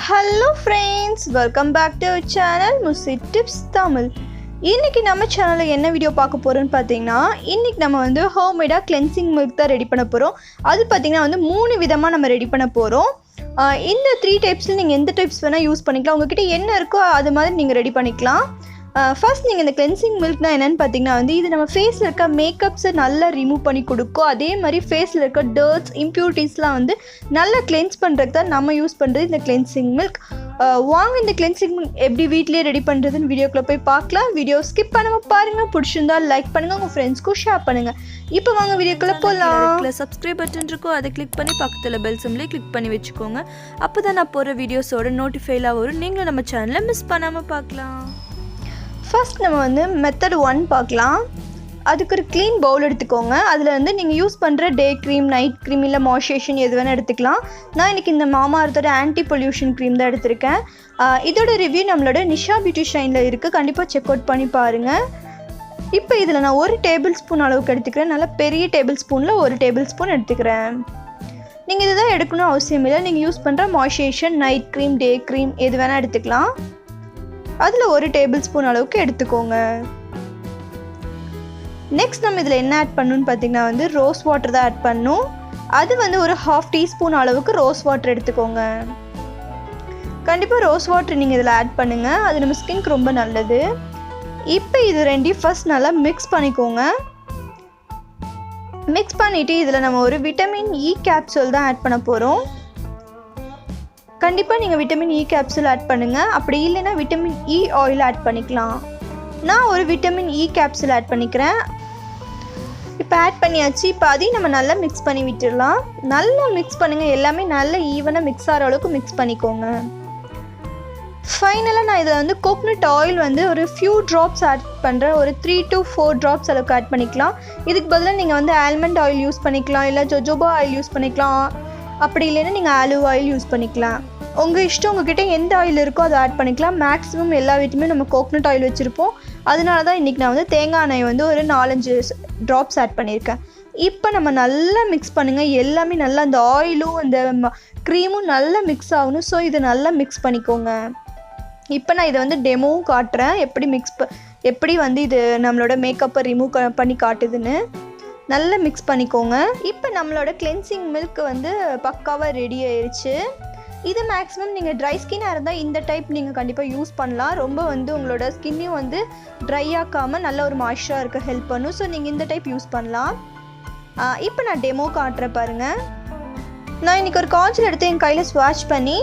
Hello friends, welcome back to our channel Musi Tips Tamil. இன்னைக்கு நம்ம சேனல்ல என்ன வீடியோ பார்க்க போறோம்னு பாத்தீங்கன்னா இன்னைக்கு நம்ம வந்து ஹோம்மேடா கிளென்சிங் மில்க் தான் ரெடி பண்ண போறோம். அது பாத்தீங்கன்னா வந்து மூணு விதமா நம்ம ரெடி பண்ண போறோம். இந்த 3 டைப்ஸ்ல நீங்க எந்த டைப்ஸ் வேணா யூஸ் பண்ணிக்கலாம். உங்ககிட்ட என்ன இருக்கோ அது மாதிரி நீங்க ரெடி பண்ணிக்கலாம். ஃபர்ஸ்ட் நீங்கள் இந்த கிளென்சிங் மில்க்னா என்னென்னு பார்த்தீங்கன்னா வந்து இது நம்ம ஃபேஸில் இருக்க மேக்கப்ஸை நல்லா ரிமூவ் பண்ணி கொடுக்கும். அதே மாதிரி ஃபேஸில் இருக்க டர்ட்ஸ் இம்ப்யூரிட்டிஸ்லாம் வந்து நல்லா கிளென்ஸ் பண்ணுறதுக்கு தான் நம்ம யூஸ் பண்ணுறது இந்த கிளென்சிங் மில்க். வாங்க இந்த கிளென்சிங் மில்க் எப்படி வீட்லேயே ரெடி பண்ணுறதுன்னு வீடியோக்குள்ளே போய் பார்க்கலாம். வீடியோ ஸ்கிப் பண்ணாமல் பாருங்கள். பிடிச்சிருந்தா லைக் பண்ணுங்கள், உங்கள் ஃப்ரெண்ட்ஸ்க்கும் ஷேர் பண்ணுங்கள். இப்போ வாங்க வீடியோக்குள்ளே போகலாம். சப்ஸ்கிரைப் பட்டன் இருக்கும், அதை கிளிக் பண்ணி பக்கத்தில் பெல் சிம்லேயே கிளிக் பண்ணி வச்சுக்கோங்க. அப்போ தான் நான் போகிற வீடியோஸோட நோட்டிஃபைலாக வரும். நீங்களும் நம்ம சேனலை மிஸ் பண்ணாமல் பார்க்கலாம். ஃபர்ஸ்ட் நம்ம வந்து மெத்தட் 1 பார்க்கலாம். அதுக்கு ஒரு க்ளீன் பவுல் எடுத்துக்கோங்க. அதில் வந்து நீங்கள் யூஸ் பண்ணுற டே க்ரீம், நைட் க்ரீம் இல்லை மாய்ஸ்சரைசேஷன் எது வேணால் எடுத்துக்கலாம். நான் இன்றைக்கி இந்த மாமாஅர்த்தோட ஆன்டி பொல்யூஷன் க்ரீம் தான் எடுத்திருக்கேன். இதோட ரிவ்யூ நம்மளோட நிஷா பியூட்டி ஷைனில் இருக்குது, கண்டிப்பாக செக் அவுட் பண்ணி பாருங்கள். இப்போ இதில் நான் 1 டேபிள் ஸ்பூன் அளவுக்கு எடுத்துக்கிறேன். நல்லா பெரிய டேபிள் ஸ்பூனில் 1 டேபிள் ஸ்பூன் எடுத்துக்கிறேன். நீங்கள் இதுதான் எடுக்கணும் அவசியம் இல்லை. நீங்கள் யூஸ் பண்ணுற moisturisation, night cream, day cream எது வேணால் எடுத்துக்கலாம். அதில் 1 டேபிள் ஸ்பூன் அளவுக்கு எடுத்துக்கோங்க. நெக்ஸ்ட் நம்ம இதில் என்ன ஆட் பண்ணணும்னு பார்த்தீங்கன்னா வந்து ரோஸ் வாட்டர் தான் ஆட் பண்ணணும். அது வந்து ஒரு 1/2 டீஸ்பூன் அளவுக்கு ரோஸ் வாட்டர் எடுத்துக்கோங்க. கண்டிப்பாக ரோஸ் வாட்டர் நீங்கள் இதில் ஆட் பண்ணுங்கள், அது நம்ம ஸ்கின்க்கு ரொம்ப நல்லது. இப்போ இது ரெண்டையும் ஃபர்ஸ்ட் நல்லா மிக்ஸ் பண்ணிக்கோங்க. மிக்ஸ் பண்ணிவிட்டு இதில் நம்ம ஒரு விட்டமின் இ கேப்சூல் தான் ஆட் பண்ண போகிறோம். கண்டிப்பாக நீங்கள் விட்டமின் இ கேப்சூல் ஆட் பண்ணுங்கள். அப்படி இல்லைன்னா விட்டமின் இ ஆயில் ஆட் பண்ணிக்கலாம். நான் ஒரு விட்டமின் இ கேப்சூல் ஆட் பண்ணிக்கிறேன். இப்போ ஆட் பண்ணியாச்சு. இப்போ அதையும் நம்ம நல்லா மிக்ஸ் பண்ணி விட்டுடலாம். நல்லா மிக்ஸ் பண்ணுங்கள். எல்லாமே நல்லா ஈவனாக மிக்ஸ் ஆகிற அளவுக்கு மிக்ஸ் பண்ணிக்கோங்க. ஃபைனலாக நான் இதில் வந்து கோகனட் ஆயில் வந்து ஒரு ஃபியூ ட்ராப்ஸ் ஆட் பண்ணுறேன். ஒரு 3 to 4 ட்ராப்ஸ் அளவுக்கு ஆட் பண்ணிக்கலாம். இதுக்கு பதிலாக நீங்கள் வந்து ஆல்மண்ட் ஆயில் யூஸ் பண்ணிக்கலாம், இல்லை ஜோஜோபா ஆயில் யூஸ் பண்ணிக்கலாம். அப்படி இல்லைன்னா நீங்கள் ஆலிவ் ஆயில் யூஸ் பண்ணிக்கலாம். உங்கள் இஷ்டம், உங்ககிட்ட எந்த ஆயில் இருக்கோ அதை ஆட் பண்ணிக்கலாம். மேக்ஸிமம் எல்லா வீட்டுமே நம்ம கோகனட் ஆயில் வச்சுருப்போம். அதனால தான் இன்றைக்கி நான் வந்து தேங்காய் எண்ணெய் வந்து ஒரு 4-5 ட்ராப்ஸ் ஆட் பண்ணியிருக்கேன். இப்போ நம்ம நல்லா மிக்ஸ் பண்ணுங்கள். எல்லாமே நல்லா அந்த ஆயிலும் அந்த க்ரீமும் நல்லா மிக்ஸ் ஆகணும். ஸோ இதை நல்லா மிக்ஸ் பண்ணிக்கோங்க. இப்போ நான் இதை வந்து டெமோவும் காட்டுறேன், எப்படி வந்து இது நம்மளோட மேக்கப்பை ரிமூவ் பண்ணி காட்டுதுன்னு. நல்லா மிக்ஸ் பண்ணிக்கோங்க. இப்போ நம்மளோட கிளென்சிங் மில்க் வந்து பக்காவாக ரெடி ஆயிடுச்சு. இது மேக்ஸிமம் நீங்கள் ட்ரை ஸ்கின்னாக இருந்தால் இந்த டைப் நீங்கள் கண்டிப்பாக யூஸ் பண்ணலாம். ரொம்ப வந்து உங்களோட ஸ்கின்னையும் வந்து ட்ரை ஆக்காமல் நல்ல ஒரு மாய்ஸ்சராக இருக்க ஹெல்ப் பண்ணும். ஸோ நீங்கள் இந்த டைப் யூஸ் பண்ணலாம். இப்போ நான் டெமோ காட்டுறேன் பாருங்கள். நான் இன்றைக்கி ஒரு காய்ச்சல் எடுத்து என் கையில் ஸ்வாட்ச் பண்ணி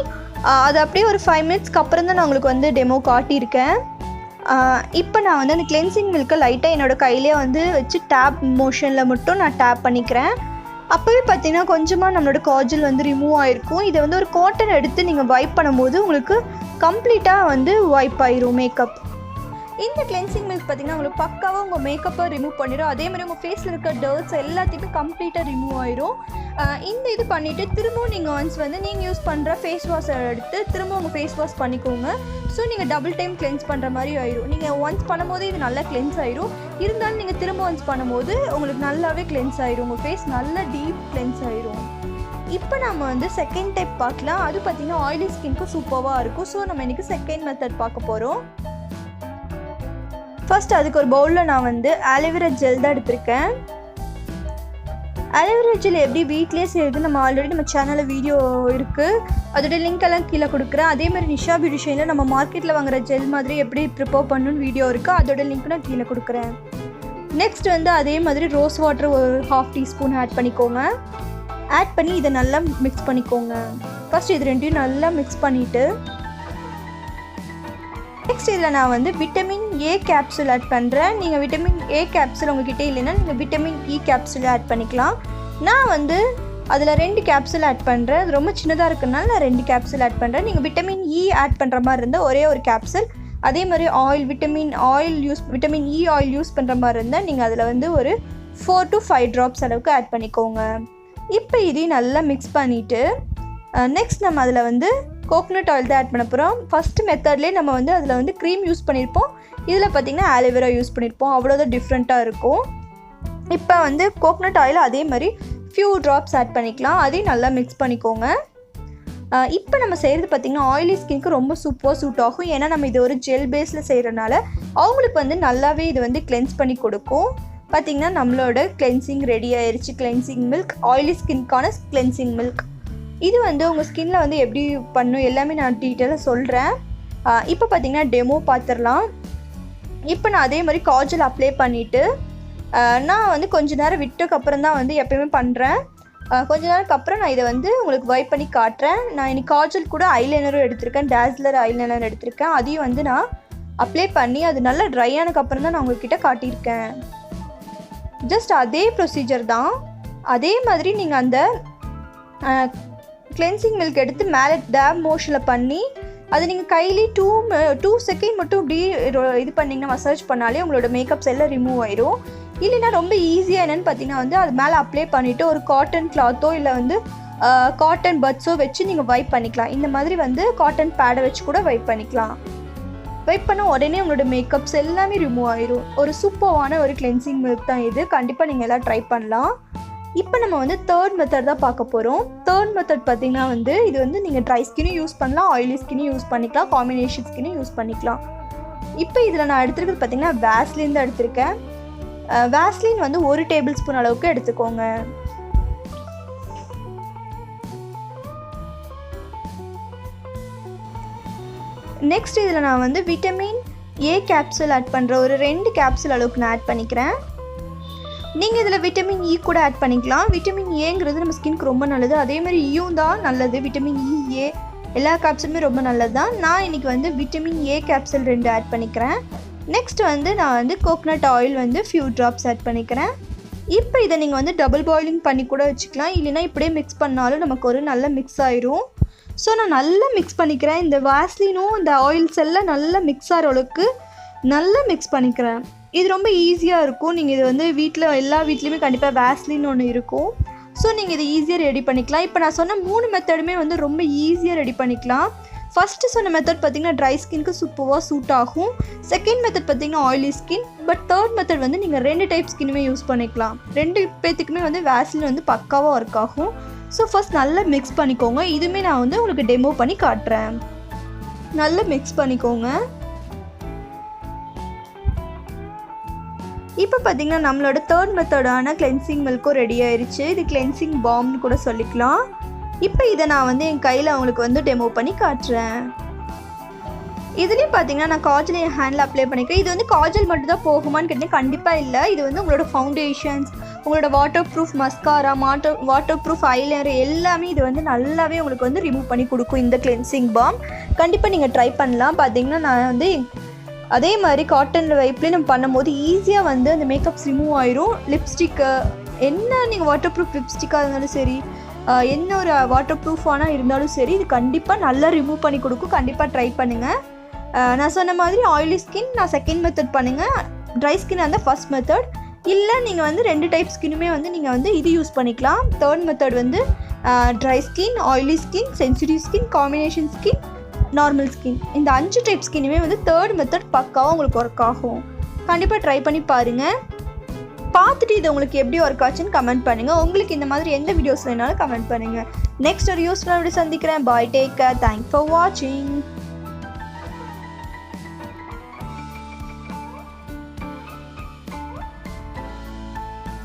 அது அப்படியே ஒரு 5 மினிட்ஸ்க்கு அப்புறம் தான் நான் உங்களுக்கு வந்து டெமோ காட்டியிருக்கேன். இப்போ நான் வந்து அந்த கிளென்சிங் மில்க்கை லைட்டாக என்னோடய கையிலே வந்து வச்சு டேப் மோஷனில் மட்டும் நான் டேப் பண்ணிக்கிறேன். அப்போவே பார்த்தீங்கன்னா கொஞ்சமாக நம்மளோட காஜல் வந்து ரிமூவ் ஆகிருக்கும். இதை வந்து ஒரு காட்டன் எடுத்து நீங்கள் வைப் பண்ணும்போது உங்களுக்கு கம்ப்ளீட்டாக வந்து வைப் ஆயிரும் மேக்கப். இந்த கிளென்சிங் மில்க் பார்த்தீங்கன்னா உங்களுக்கு பக்காவாக உங்கள் மேக்கப்பை ரிமூவ் பண்ணிடும். அதே மாதிரி உங்கள் ஃபேஸில் இருக்க டர்ட்ஸ் எல்லாத்தையுமே கம்ப்ளீட்டாக ரிமூவ் ஆயிரும். இந்த இது பண்ணிவிட்டு திரும்பவும் நீங்கள் ஒன்ஸ் வந்து நீங்கள் யூஸ் பண்ணுற ஃபேஸ் வாஷை எடுத்து திரும்ப உங்கள் ஃபேஸ் வாஷ் பண்ணிக்கோங்க. ஸோ நீங்கள் டபுள் டைம் கிளென்ஸ் பண்ணுற மாதிரி ஆயிரும். நீங்கள் ஒன்ஸ் பண்ணும்போது இது நல்லா கிளென்ஸ் ஆயிரும். இருந்தாலும் நீங்கள் திரும்ப ஒன்ஸ் பண்ணும்போது உங்களுக்கு நல்லாவே கிளென்ஸ் ஆயிரும். உங்கள் ஃபேஸ் நல்லா டீப் கிளென்ஸ் ஆயிரும். இப்போ நம்ம வந்து செகண்ட் டைப் பார்க்கலாம். அது பார்த்திங்கன்னா ஆயிலி ஸ்கின்க்கு சூப்பராக இருக்கும். ஸோ நம்ம இன்றைக்கி செகண்ட் மெத்தட் பார்க்க போகிறோம். ஃபர்ஸ்ட் அதுக்கு ஒரு பவுலில் நான் வந்து aloevera ஜெல் தான் எடுத்திருக்கேன். aloevera ஜெல் எப்படி வீட்லேயே செய்யுது நம்ம ஆல்ரெடி நம்ம சேனலில் வீடியோ இருக்குது, அதோட லிங்க் எல்லாம் கீழே கொடுக்குறேன். அதே மாதிரி நிஷா பியூட்டி ஷைனில் நம்ம மார்க்கெட்டில் வாங்குற ஜெல் மாதிரி எப்படி ப்ரிப்பேர் பண்ணணும்னு வீடியோ இருக்குது, அதோட லிங்க் நான் கீழே கொடுக்குறேன். நெக்ஸ்ட் வந்து அதே மாதிரி ரோஸ் வாட்டர் ஒரு 1/2 டீஸ்பூன் ஆட் பண்ணிக்கோங்க. ஆட் பண்ணி இதை நல்லா மிக்ஸ் பண்ணிக்கோங்க. ஃபர்ஸ்ட் இது ரெண்டையும் நல்லா மிக்ஸ் பண்ணிவிட்டு நெக்ஸ்ட் இதில் நான் வந்து விட்டமின் ஏ கேப்சூல் ஆட் பண்ணுறேன். நீங்கள் விட்டமின் ஏ கேப்சூல் உங்கள்கிட்ட இல்லைன்னா நீங்கள் விட்டமின் இ கேப்சூல் ஆட் பண்ணிக்கலாம். நான் வந்து அதில் 2 கேப்சூல் ஆட் பண்ணுறேன். அது ரொம்ப சின்னதாக இருக்குனால நான் 2 கேப்சூல் ஆட் பண்ணுறேன். நீங்கள் விட்டமின் இ ஆட் பண்ணுற மாதிரி இருந்தால் ஒரே ஒரு கேப்சூல். அதே மாதிரி விட்டமின் இ ஆயில் யூஸ் பண்ணுற மாதிரி இருந்தால் நீங்கள் அதில் வந்து ஒரு 4 to 5 ட்ராப்ஸ் அளவுக்கு ஆட் பண்ணிக்கோங்க. இப்போ இதையும் நல்லா மிக்ஸ் பண்ணிவிட்டு நெக்ஸ்ட் நம்ம அதில் வந்து கோகனட் ஆயில் தான் ஆட் பண்ண போகிறோம். ஃபஸ்ட்டு மெத்தட்லேயே நம்ம வந்து அதில் வந்து க்ரீம் யூஸ் பண்ணியிருப்போம். இதில் பார்த்திங்கன்னா ஆலிவேரா யூஸ் பண்ணியிருப்போம். அவ்வளோதான் டிஃப்ரெண்ட்டாக இருக்கும். இப்போ வந்து கோகனட் ஆயில் அதே மாதிரி ஃபியூ ட்ராப்ஸ் ஆட் பண்ணிக்கலாம். அதையும் நல்லா மிக்ஸ் பண்ணிக்கோங்க. இப்போ நம்ம செய்கிறது பார்த்திங்கன்னா ஆயிலி ஸ்கின்க்கு ரொம்ப சூப்பராக சூட் ஆகும். ஏன்னா நம்ம இது ஒரு ஜெல் பேஸில் செய்கிறனால அவங்களுக்கு வந்து நல்லாவே இது வந்து கிளென்ஸ் பண்ணி கொடுக்கும். பார்த்திங்கன்னா நம்மளோட கிளென்சிங் ரெடி ஆயிடுச்சு. கிளென்சிங் மில்க், ஆயிலி ஸ்கின்க்கான கிளென்சிங் மில்க். இது வந்து உங்கள் ஸ்கின்னில் வந்து எப்படி பண்ணும் எல்லாமே நான் டீட்டெயிலாக சொல்கிறேன். இப்போ பார்த்திங்கன்னா டெமோ பார்த்துடலாம். இப்போ நான் அதே மாதிரி காஜல் அப்ளை பண்ணிவிட்டு நான் வந்து கொஞ்ச நேரம் விட்டதுக்கப்புறம் தான் வந்து எப்போயுமே பண்ணுறேன். கொஞ்ச நேரத்துக்கு அப்புறம் நான் இதை வந்து உங்களுக்கு வைப் பண்ணி காட்டுறேன். நான் இன்னைக்கு காஜல் கூட ஐலைனரும் எடுத்திருக்கேன், டேஸ்லர் ஐலைனர் எடுத்திருக்கேன். அதையும் வந்து நான் அப்ளை பண்ணி அது நல்லா ட்ரை ஆனதுக்கப்புறம் தான் நான் உங்கள்கிட்ட காட்டியிருக்கேன். ஜஸ்ட் அதே ப்ரொசீஜர் தான். அதே மாதிரி நீங்கள் அந்த கிளென்சிங் மில்க் எடுத்து மேலே டேப் மோஷனில் பண்ணி அது நீங்கள் கையிலே 2 செகண்ட் மட்டும் இப்படி இது பண்ணிங்கன்னா மசாஜ் பண்ணாலே உங்களோட மேக்கப்ஸ் எல்லாம் ரிமூவ் ஆயிடும். இல்லைன்னா ரொம்ப ஈஸியாக என்னென்னு பார்த்தீங்கன்னா வந்து அது மேலே அப்ளை பண்ணிவிட்டு ஒரு காட்டன் கிளாத்தோ இல்லை வந்து காட்டன் பட்ஸோ வச்சு நீங்கள் வைப் பண்ணிக்கலாம். இந்த மாதிரி வந்து காட்டன் பேடை வச்சு கூட வைப் பண்ணிக்கலாம். வைப் பண்ண உடனே உங்களோட மேக்கப்ஸ் எல்லாமே ரிமூவ் ஆயிடும். ஒரு சூப்பரான ஒரு கிளென்சிங் மில்க் தான் இது. கண்டிப்பாக நீங்கள் எல்லாம் ட்ரை பண்ணலாம். இப்போ நம்ம வந்து தேர்ட் மெத்தட் தான் பார்க்க போகிறோம். தேர்ட் மெத்தட் பார்த்திங்கன்னா வந்து இது வந்து நீங்கள் ட்ரை ஸ்கின்னும் யூஸ் பண்ணலாம், ஆயிலி ஸ்கின்னும் யூஸ் பண்ணிக்கலாம், காம்பினேஷன் ஸ்கின்னும் யூஸ் பண்ணிக்கலாம். இப்போ இதில் நான் எடுத்துருக்கிறது பார்த்திங்கன்னா வேஸ்லின் தான் எடுத்திருக்கேன். வேஸ்லின் வந்து 1 டேபிள் ஸ்பூன் அளவுக்கு எடுத்துக்கோங்க. நெக்ஸ்ட் இதில் நான் வந்து விட்டமின் ஏ கேப்சூல் ஆட் பண்ணுறேன். ஒரு 2 கேப்சூல் அளவுக்கு நான் ஆட் பண்ணிக்கிறேன். நீங்கள் இதில் விட்டமின் இ கூட ஆட் பண்ணிக்கலாம். விட்டமின் ஏங்கிறது நம்ம ஸ்கின்க்கு ரொம்ப நல்லது. அதே மாதிரி ஈயும் தான் நல்லது. விட்டமின் இ, ஏ எல்லா கேப்சூலுமே ரொம்ப நல்லது தான். நான் இன்றைக்கி வந்து விட்டமின் ஏ கேப்சூல் 2 ஆட் பண்ணிக்கிறேன். நெக்ஸ்ட் வந்து நான் வந்து கோகனட் ஆயில் வந்து ஃபியூ ட்ராப்ஸ் ஆட் பண்ணிக்கிறேன். இப்போ இதை நீங்கள் வந்து டபுள் பாயிலிங் பண்ணி கூட வச்சுக்கலாம். இல்லைனா இப்படியே மிக்ஸ் பண்ணாலும் நமக்கு ஒரு நல்ல மிக்ஸ் ஆயிரும். ஸோ நான் நல்லா மிக்ஸ் பண்ணிக்கிறேன். இந்த வாஸ்லினும் இந்த ஆயில்ஸ் எல்லாம் நல்லா மிக்ஸ் ஆகிற அளவுக்கு நல்லா மிக்ஸ் பண்ணிக்கிறேன். இது ரொம்ப ஈஸியாக இருக்கும். நீங்கள் இது வந்து எல்லா வீட்லேயுமே கண்டிப்பாக வாஸ்லின் ஒன்று இருக்கும். ஸோ நீங்கள் இதை ஈஸியாக ரெடி பண்ணிக்கலாம். இப்போ நான் சொன்ன 3 மெத்தடுமே வந்து ரொம்ப ஈஸியாக ரெடி பண்ணிக்கலாம். ஃபஸ்ட்டு சொன்ன மெத்தட் பார்த்திங்கன்னா ட்ரை ஸ்கின்க்கு சூப்பராக சூட் ஆகும். செகண்ட் மெத்தட் பார்த்திங்கன்னா oily skin. But third method வந்து நீங்கள் 2 டைப் ஸ்கின்னுமே யூஸ் பண்ணிக்கலாம். 2 பேத்துக்குமே வந்து வேஸ்லின் வந்து பக்காவாக ஒர்க் ஆகும். ஸோ ஃபஸ்ட் நல்லா மிக்ஸ் பண்ணிக்கோங்க. இதுவுமே நான் வந்து உங்களுக்கு டெமோ பண்ணி காட்டுறேன். நல்லா மிக்ஸ் பண்ணிக்கோங்க. இப்போ பார்த்திங்கன்னா நம்மளோட தேர்ட் மெத்தடான கிளென்சிங் மில்க்கும் ரெடி ஆயிடுச்சு. இது கிளென்சிங் பாம்னு கூட சொல்லிக்கலாம். இப்போ இதை நான் வந்து என் கையில் அவங்களுக்கு வந்து டெமோ பண்ணி காட்டுறேன். இதுலேயும் பார்த்தீங்கன்னா நான் காஜல் என் ஹேண்டில் அப்ளை பண்ணிக்கிறேன். இது வந்து காஜல் மட்டும் தான் போகுமான்னு கேட்டிங்கன்னா கண்டிப்பாக இல்லை. இது வந்து உங்களோட ஃபவுண்டேஷன்ஸ், உங்களோட water proof mascara, water proof eyeliner எல்லாமே இது வந்து நல்லாவே உங்களுக்கு வந்து ரிமூவ் பண்ணி கொடுக்கும் இந்த கிளென்சிங் பாம். கண்டிப்பாக நீங்கள் ட்ரை பண்ணலாம். பார்த்தீங்கன்னா நான் வந்து அதே மாதிரி காட்டன் வைப்லேயே நம்ம பண்ணும்போது ஈஸியாக வந்து அந்த மேக்கப்ஸ் ரிமூவ் ஆயிரும். லிப்ஸ்டிக்கு என்ன நீங்கள் வாட்டர் ப்ரூஃப் லிப்ஸ்டிக்காக இருந்தாலும் சரி, என்ன ஒரு வாட்டர் ப்ரூஃபானால் இருந்தாலும் சரி, இது கண்டிப்பாக நல்லா ரிமூவ் பண்ணி கொடுக்கும். கண்டிப்பாக ட்ரை பண்ணுங்கள். நான் சொன்ன மாதிரி ஆயிலி ஸ்கின் நான் செகண்ட் மெத்தட் பண்ணுங்கள், ட்ரை ஸ்கின் அந்த ஃபர்ஸ்ட் மெத்தட். இல்லை நீங்கள் வந்து 2 டைப் ஸ்கின்னுமே வந்து நீங்கள் வந்து இது யூஸ் பண்ணிக்கலாம். தேர்ட் மெத்தட் வந்து dry skin, oily skin, sensitive skin, combination skin, normal skin. இந்த 5 டைப் ஸ்கின்னுமே வந்து தேர்ட் மெத்தட் பக்காவாக உங்களுக்கு ஒர்க் ஆகும். கண்டிப்பாக ட்ரை பண்ணி பாருங்கள். பார்த்துட்டு இது உங்களுக்கு எப்படி ஒர்க் ஆச்சுன்னு கமெண்ட் பண்ணுங்கள். உங்களுக்கு இந்த மாதிரி எந்த வீடியோஸ் வேணாலும் கமெண்ட் பண்ணுங்கள். நெக்ஸ்ட் ஒரு யூஸ்ஃபுல்லாக வீடியோ சந்திக்கிறேன். பாய், டேக் கேர், தேங்க்ஸ் ஃபார் வாட்சிங்.